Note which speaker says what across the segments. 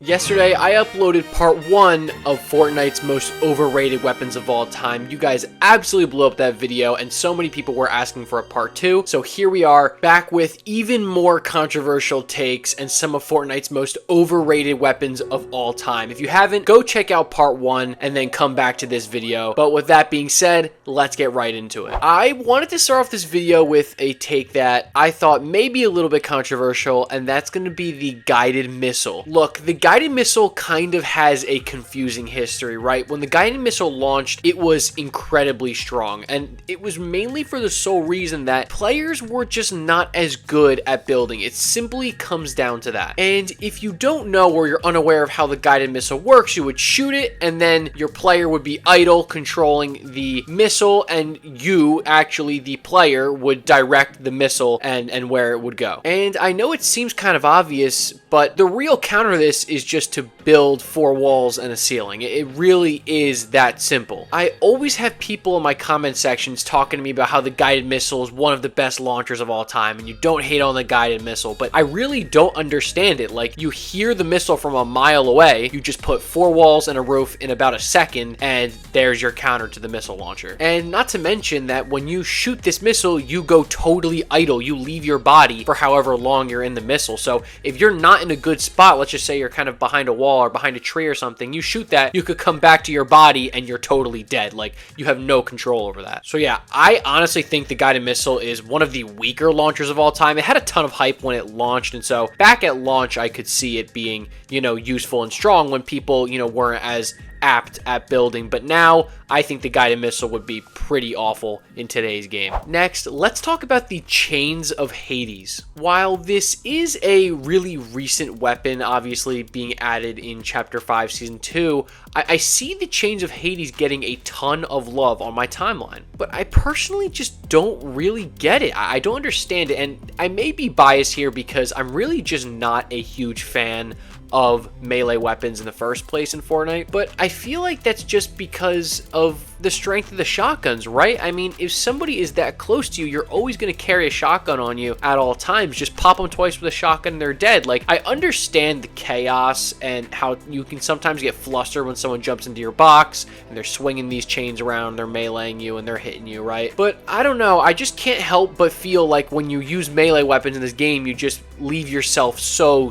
Speaker 1: Yesterday, I uploaded part 1 of Fortnite's most overrated weapons of all time. You guys absolutely blew up that video, and so many people were asking for a part 2. So here we are, back with even more controversial takes and some of Fortnite's most overrated weapons of all time. If you haven't, go check out part 1 and then come back to this video. But with that being said, let's get right into it. I wanted to start off this video with a take that I thought may be a little bit controversial, and that's going to be the guided missile. Look, the guided missile kind of has a confusing history, right? When the guided missile launched, it was incredibly strong, and it was mainly for the sole reason that players were just not as good at building. It simply comes down to that. And if you don't know or you're unaware of how the guided missile works, you would shoot it, and then your player would be idle controlling the missile, and you, actually the player, would direct the missile and where it would go. And I know it seems kind of obvious, but the real counter to this is just to build 4 walls and a ceiling. It really is that simple. I always have people in my comment sections talking to me about how the guided missile is one of the best launchers of all time, and you don't hate on the guided missile, but I really don't understand it. Like, you hear the missile from a mile away, you just put 4 walls and a roof in about a second, and there's your counter to the missile launcher. And not to mention that when you shoot this missile, you go totally idle. You leave your body for however long you're in the missile. So if you're not in a good spot, let's just say you're kind of behind a wall or behind a tree or something, you shoot that, you could come back to your body and you're totally dead. Like, you have no control over that. So yeah, I honestly think the guided missile is one of the weaker launchers of all time. It had a ton of hype when it launched, and so back at launch, I could see it being, useful and strong when people, weren't as apt at building, but now I think the guided missile would be pretty awful in today's game. Next, let's talk about the Chains of Hades. While this is a really recent weapon, obviously being added in Chapter 5 Season 2, I see the Chains of Hades getting a ton of love on my timeline, but I personally just don't really get it. I don't understand it, and I may be biased here because I'm really just not a huge fan of melee weapons in the first place in Fortnite, but I feel like that's just because of the strength of the shotguns, right? I mean, if somebody is that close to you, you're always going to carry a shotgun on you at all times. Just pop them twice with a shotgun and they're dead. Like, I understand the chaos and how you can sometimes get flustered when someone jumps into your box and they're swinging these chains around, they're meleeing you and they're hitting you, right? But I don't know, I just can't help but feel like when you use melee weapons in this game, you just leave yourself so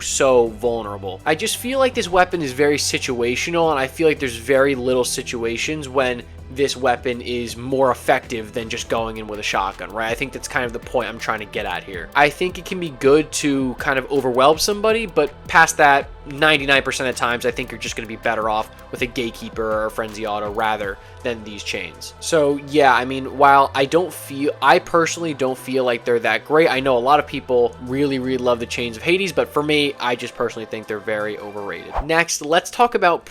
Speaker 1: vulnerable. I just feel like this weapon is very situational, and I feel like there's very little situations when this weapon is more effective than just going in with a shotgun, right? I think that's kind of the point I'm trying to get at here. I think it can be good to kind of overwhelm somebody, but past that, 99% of the times, I think you're just going to be better off with a Gatekeeper or a Frenzy Auto rather than these chains. So yeah, I mean, while I personally don't feel like they're that great, I know a lot of people really love the Chains of Hades, but for me, I just personally think they're very overrated. Next, let's talk about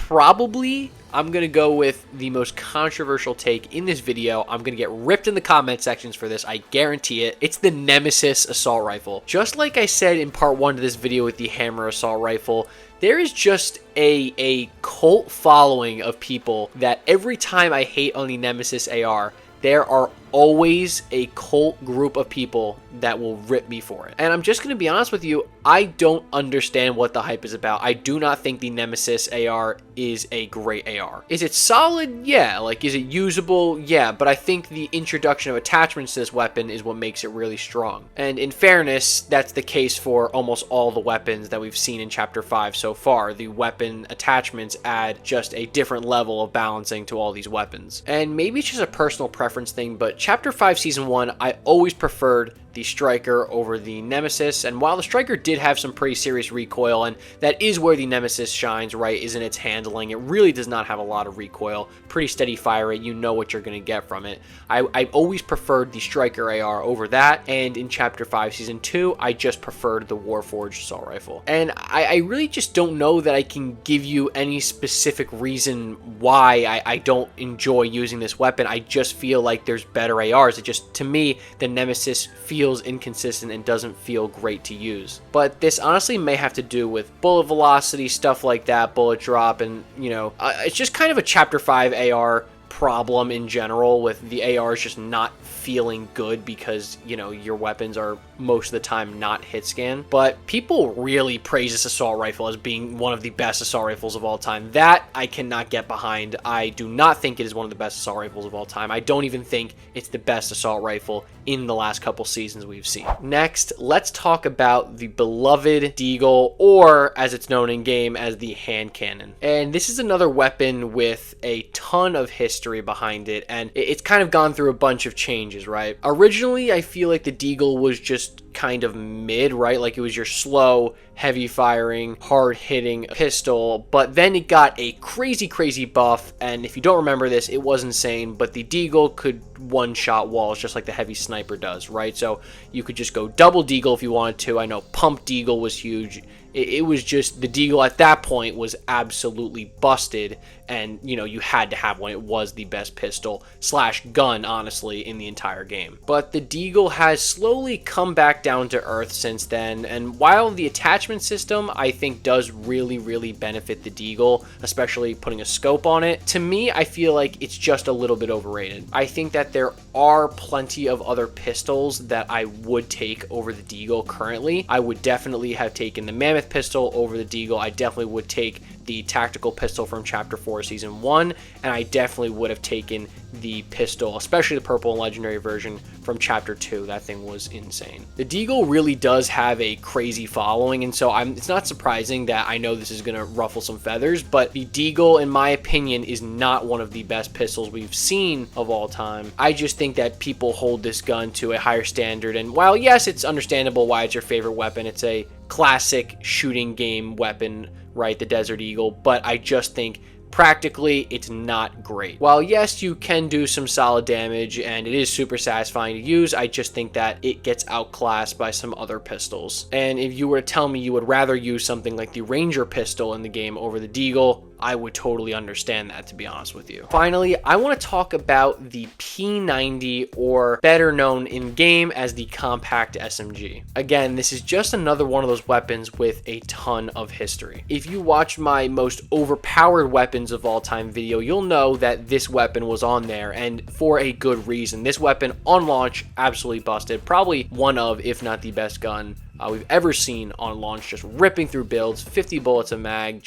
Speaker 1: I'm going to go with the most controversial take in this video. I'm going to get ripped in the comment sections for this, I guarantee it. It's the Nemesis Assault Rifle. Just like I said in part 1 of this video with the Hammer Assault Rifle, there is just a cult following of people that every time I hate on the Nemesis AR, there are always a cult group of people that will rip me for it. And I'm just going to be honest with you, I don't understand what the hype is about. I do not think the Nemesis AR is a great AR. Is it solid? Yeah. Like, is it usable? Yeah. But I think the introduction of attachments to this weapon is what makes it really strong. And in fairness, that's the case for almost all the weapons that we've seen in Chapter 5 so far. The weapon attachments add just a different level of balancing to all these weapons. And maybe it's just a personal preference thing, but Chapter 5 Season 1, I always preferred the Striker over the Nemesis, and while the Striker did have some pretty serious recoil, and that is where the Nemesis shines, right, is in its handling. It really does not have a lot of recoil, pretty steady fire rate, you know what you're going to get from it. I've always preferred the Striker AR over that, and in Chapter 5 Season 2, I just preferred the Warforged Assault Rifle. And I really just don't know that I can give you any specific reason why I don't enjoy using this weapon. I just feel like there's better ARs. It just, to me, the Nemesis feels inconsistent and doesn't feel great to use. But this honestly may have to do with bullet velocity, stuff like that, bullet drop, and it's just kind of a Chapter 5 AR problem in general, with the ARs just not feeling good because, your weapons are most of the time not hit scan. But people really praise this assault rifle as being one of the best assault rifles of all time. That I cannot get behind. I do not think it is one of the best assault rifles of all time. I don't even think it's the best assault rifle in the last couple seasons we've seen. Next, let's talk about the beloved Deagle, or as it's known in game as the hand cannon. And this is another weapon with a ton of history behind it, and it's kind of gone through a bunch of changes, right? Originally, I feel like the Deagle was just kind of mid, right? Like it was your slow, heavy firing, hard hitting pistol, but then it got a crazy buff, and if you don't remember this, it was insane, but the Deagle could one-shot walls just like the heavy sniper does, right? So you could just go double Deagle if you wanted to. I know pump Deagle was huge. It was just, the Deagle at that point was absolutely busted, and you know, you had to have one. It was the best pistol slash gun, honestly, in the entire game. But the Deagle has slowly come back down to earth since then, and while the attachment system I think does really benefit the Deagle, especially putting a scope on it, to me I feel like it's just a little bit overrated. I think that there are plenty of other pistols that I would take over the Deagle currently. I would definitely have taken the Mammoth pistol over the Deagle. I definitely would take the tactical pistol from Chapter 4 Season 1, and I definitely would have taken the pistol, especially the purple and legendary version from Chapter 2. That thing was insane. The Deagle really does have a crazy following, and so it's not surprising that I know this is going to ruffle some feathers, but the Deagle, in my opinion, is not one of the best pistols we've seen of all time. I just think that people hold this gun to a higher standard, and while yes, it's understandable why it's your favorite weapon, it's a classic shooting game weapon, right, the Desert Eagle, but I just think practically it's not great. While yes, you can do some solid damage and it is super satisfying to use, I just think that it gets outclassed by some other pistols. And if you were to tell me you would rather use something like the Ranger pistol in the game over the Deagle, I would totally understand that, to be honest with you. Finally, I want to talk about the P90, or better known in game as the compact SMG. Again, this is just another one of those weapons with a ton of history. If you watched my most overpowered weapons of all time video, you'll know that this weapon was on there, and for a good reason. This weapon on launch absolutely busted. Probably one of, if not the best gun we've ever seen on launch, just ripping through builds, 50 bullets a mag,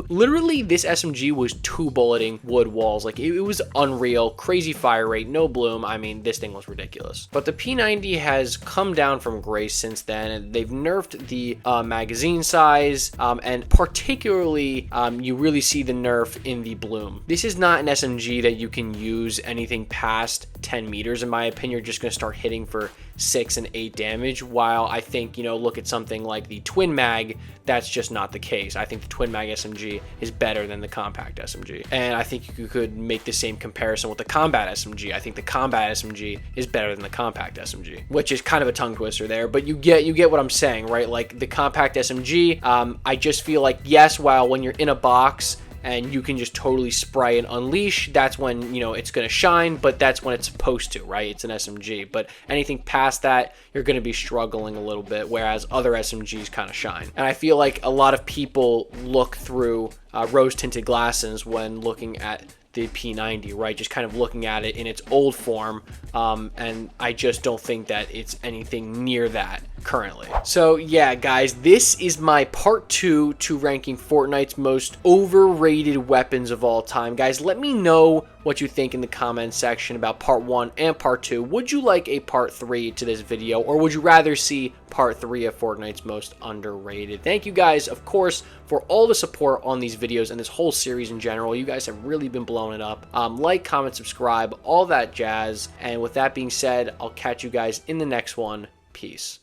Speaker 1: literally this SMG was two bulleting wood walls. Like it was unreal, crazy fire rate, no bloom. I mean, this thing was ridiculous. But the P90 has come down from grace since then, and they've nerfed the magazine size, and particularly you really see the nerf in the bloom. This is not an SMG that you can use anything past 10 meters, in my opinion. You're just going to start hitting for 6 and 8 damage, while I think, you know, look at something like the Twin Mag, that's just not the case. I think the Twin Mag SMG is better than the compact SMG, and I think you could make the same comparison with the combat SMG. I think the combat SMG is better than the compact SMG, which is kind of a tongue twister there, but you get what I'm saying, right? Like the compact SMG, I just feel like, yes, while when you're in a box and you can just totally spray and unleash, that's when, you know, it's going to shine, but that's when it's supposed to, right? It's an SMG, but anything past that, you're going to be struggling a little bit, whereas other SMGs kind of shine. And I feel like a lot of people look through rose-tinted glasses when looking at the P90, right? Just kind of looking at it in its old form, and I just don't think that it's anything near that currently. So yeah, guys, this is my part 2 to ranking Fortnite's most overrated weapons of all time. Guys, let me know what you think in the comments section about part 1 and part 2. Would you like a part 3 to this video, or would you rather see part 3 of Fortnite's most underrated? Thank you guys, of course, for all the support on these videos and this whole series in general. You guys have really been blowing it up. Like, comment, subscribe, all that jazz. And with that being said, I'll catch you guys in the next one. Peace.